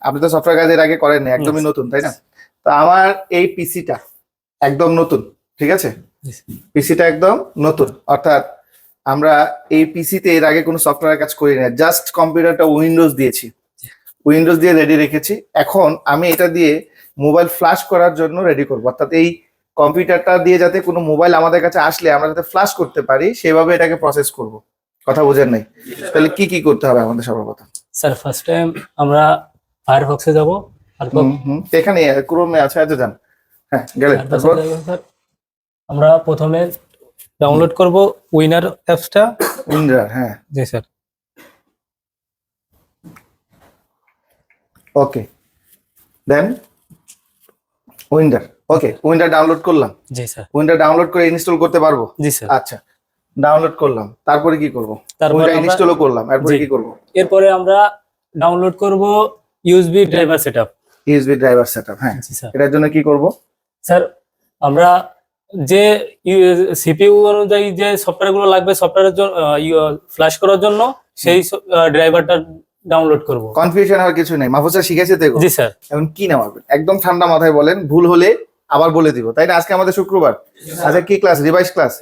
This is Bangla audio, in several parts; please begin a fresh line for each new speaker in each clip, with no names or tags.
আপনি তো সফটওয়্যার কাজ এর আগে করেননি, একদমই নতুন, তাই না? তো আমার এই পিসিটা একদম নতুন, ঠিক আছে? পিসিটা একদম নতুন, অর্থাৎ আমরা এই পিসিতে এর আগে কোনো সফটওয়্যার কাজ করি না, জাস্ট কম্পিউটারটা উইন্ডোজ দিয়েছি, উইন্ডোজ দিয়ে রেডি রেখেছি। এখন আমি এটা দিয়ে মোবাইল ফ্ল্যাশ করার জন্য রেডি করবো, অর্থাৎ এই কম্পিউটারটা দিয়ে যাতে কোনো মোবাইল আমাদের কাছে আসলে আমরা যাতে ফ্ল্যাশ করতে পারি সেভাবে এটাকে প্রসেস করব। কথা বোঝেন নাই? তাহলে কি কি করতে হবে আমাদের সর্বপ্রথম?
স্যার ফার্স্ট টাইম আমরা ফায়ারফক্সে যাব।
এখানে ক্রোমে আছে, আচ্ছা যান। হ্যাঁ গেলেন, তারপর
স্যার আমরা প্রথমে ডাউনলোড করব উইনার অ্যাপসটা।
উইন্ডার, হ্যাঁ
জি স্যার।
ওকে, দেন উইন্ডার। ওকে, উইন্ডার ডাউনলোড করলাম।
জি স্যার।
উইন্ডার ডাউনলোড করে ইনস্টল করতে পারবো?
জি স্যার।
আচ্ছা, ডাউনলোড করলাম, তারপরে কি করব?
তারপরে
ইনস্টলও করলাম, এরপরে কি করব?
এরপরে আমরা ডাউনলোড করব USB driver setup.
USB driver setup, হ্যাঁ।
জি স্যার।
এটার জন্য কি করব?
স্যার আমরা যে সিপিইউ অনুযায়ী যে সফটওয়্যারগুলো লাগবে সফটওয়্যারের জন্য ফ্ল্যাশ করার জন্য সেই ড্রাইভারটা ডাউনলোড করব।
কনফিউশন আর কিছু নেই, মাহফুজ স্যার শিখেছে তো?
জি স্যার।
এখন কি নামাবেন একদম ঠান্ডা মাথায় বলেন, ভুল হলে আবার বলে দিব, তাই না? আজকে আমাদের শুক্রবার, আচ্ছা কি class? Revise class.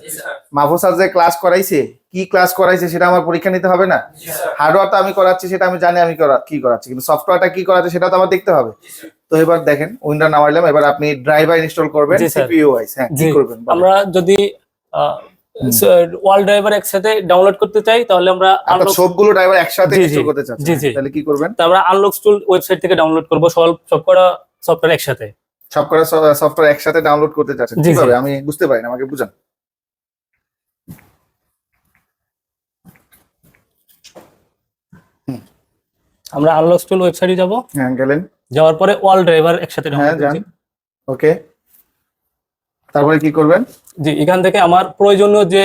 Mahfuz sir যে ক্লাস করাইছে, কি ক্লাস করাইছে সেটা আমার পরীক্ষা নিতে হবে না? হার্ডওয়্যারটা আমি করাচ্ছি, সেটা আমি জানি আমি কি করাচ্ছি, কিন্তু সফটওয়্যারটা কি করাচ্ছে সেটা তো আমার দেখতে হবে। তো এবার দেখেন উইন্ডো নামাইলাম, এবার আপনি ড্রাইভার ইনস্টল করবেন সিপিইউ ওয়াইজ। হ্যাঁ, কি করবেন?
আমরা যদি ওয়াল ড্রাইভার একসাথে ডাউনলোড করতে চাই তাহলে আমরা
সবগুলো ড্রাইভার একসাথে ইনস্টল করতে চাচ্ছি, তাহলে কি করবেন?
আমরা আনলক টুল ওয়েবসাইট থেকে ডাউনলোড করব সবকটা সফটওয়্যার একসাথে।
সবকটা সফটওয়্যার একসাথে ডাউনলোড করতে চাচ্ছেন, কিভাবে আমি বুঝতে পারি না, আমাকে বুঝান।
আমরা আনলক টুল ওয়েবসাইটে যাব।
হ্যাঁ গেলেন,
যাওয়ার পরে ওয়াল ড্রাইভার একসাথে
ডাউনলোড করছি। ওকে, তারপরে কি করবেন?
জি, এখান থেকে আমার প্রয়োজনীয় যে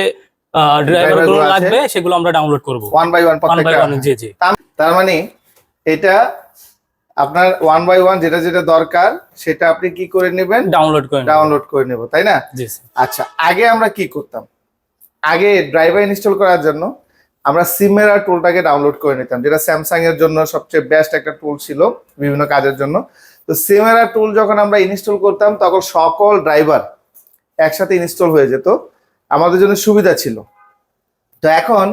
ড্রাইভারগুলো লাগবে সেগুলো আমরা ডাউনলোড করব
ওয়ান বাই ওয়ান প্রত্যেকটা।
জি জি।
তার মানে এটা আপনার ওয়ান বাই ওয়ান যেটা যেটা দরকার সেটা আপনি কি করে নেবেন? ডাউনলোড করে নেব, তাই না?
জি।
আচ্ছা, আগে আমরা কি করতাম? আগে ড্রাইভার ইনস্টল করার জন্য আমরা সিমেরা টুলটাকে ডাউনলোড করে নিতাম, যেটা স্যামসাং এর জন্য সবচেয়ে বেস্ট একটা টুল ছিল বিভিন্ন কাজের জন্য। তো সিমেরা টুল যখন আমরা ইনস্টল করতাম তখন সকল ড্রাইভার একসাথে ইনস্টল হয়ে যেত, আমাদের জন্য সুবিধা ছিল। তো এখন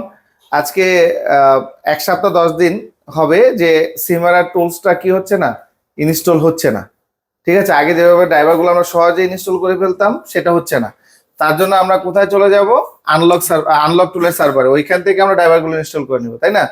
আজকে 1 সপ্তাহ 10 দিন হবে যে সিমেরা টুলসটা কি হচ্ছে না, ইনস্টল হচ্ছে না। ঠিক আছে, আগে যেভাবে ড্রাইভারগুলো আমরা সহজে ইনস্টল করে ফেলতাম সেটা হচ্ছে না। তার জন্য আমরা কোথায় চলে যাব? আনলক টুলের সার্ভারে, ওইখান থেকে আমরা ড্রাইভারগুলো ইনস্টল করে নিব, তাই না?